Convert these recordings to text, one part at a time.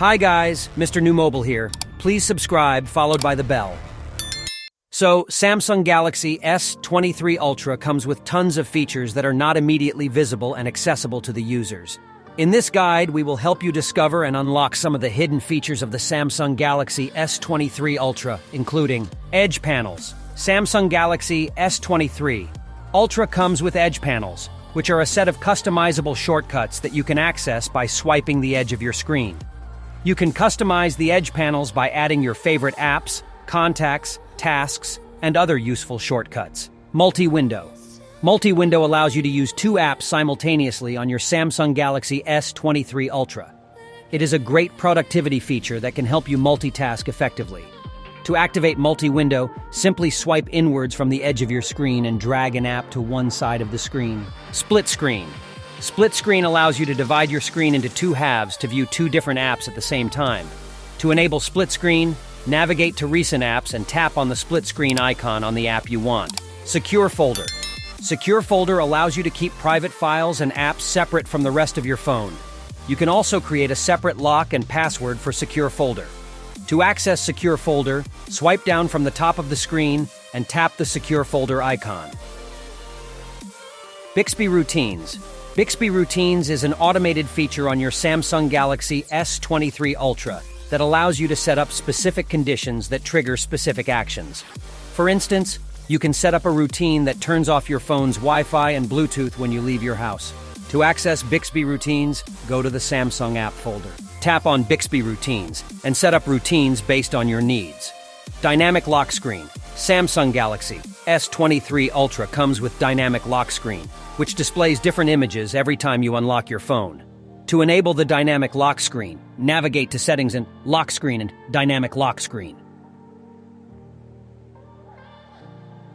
Hi guys, Mrnewmobile here. Please subscribe, followed by the bell. So, Samsung Galaxy S23 Ultra comes with tons of features that are not immediately visible and accessible to the users. In this guide, we will help you discover and unlock some of the hidden features of the Samsung Galaxy S23 Ultra, including Edge Panels. Samsung Galaxy S23 Ultra comes with Edge Panels, which are a set of customizable shortcuts that you can access by swiping the edge of your screen. You can customize the Edge Panels by adding your favorite apps, contacts, tasks, and other useful shortcuts. MultiWindow. MultiWindow allows you to use two apps simultaneously on your Samsung Galaxy S23 Ultra. It is a great productivity feature that can help you multitask effectively. To activate MultiWindow, simply swipe inwards from the edge of your screen and drag an app to one side of the screen. Split Screen. Split Screen allows you to divide your screen into two halves to view two different apps at the same time. To enable Split Screen, navigate to recent apps and tap on the split screen icon on the app you want. Secure Folder. Secure Folder allows you to keep private files and apps separate from the rest of your phone. You can also create a separate lock and password for Secure Folder. To access Secure Folder, swipe down from the top of the screen and tap the Secure Folder icon. Bixby Routines. Bixby Routines is an automated feature on your Samsung Galaxy S23 Ultra that allows you to set up specific conditions that trigger specific actions. For instance, you can set up a routine that turns off your phone's Wi-Fi and Bluetooth when you leave your house. To access Bixby Routines, go to the Samsung app folder. Tap on Bixby Routines and set up routines based on your needs. Dynamic Lock Screen. Samsung Galaxy S23 Ultra comes with Dynamic Lock Screen, which displays different images every time you unlock your phone. To enable the Dynamic Lock Screen, navigate to Settings and Lock Screen and Dynamic Lock Screen.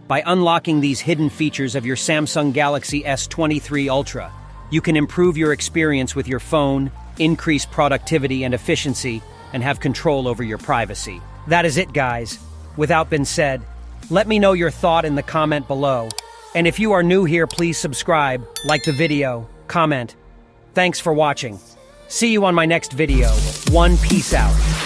By unlocking these hidden features of your Samsung Galaxy S23 Ultra, you can improve your experience with your phone, increase productivity and efficiency, and have control over your privacy. That is it, guys. Without being said, let me know your thought in the comment below. And if you are new here, please subscribe, like the video, comment. Thanks for watching. See you on my next video. Peace out.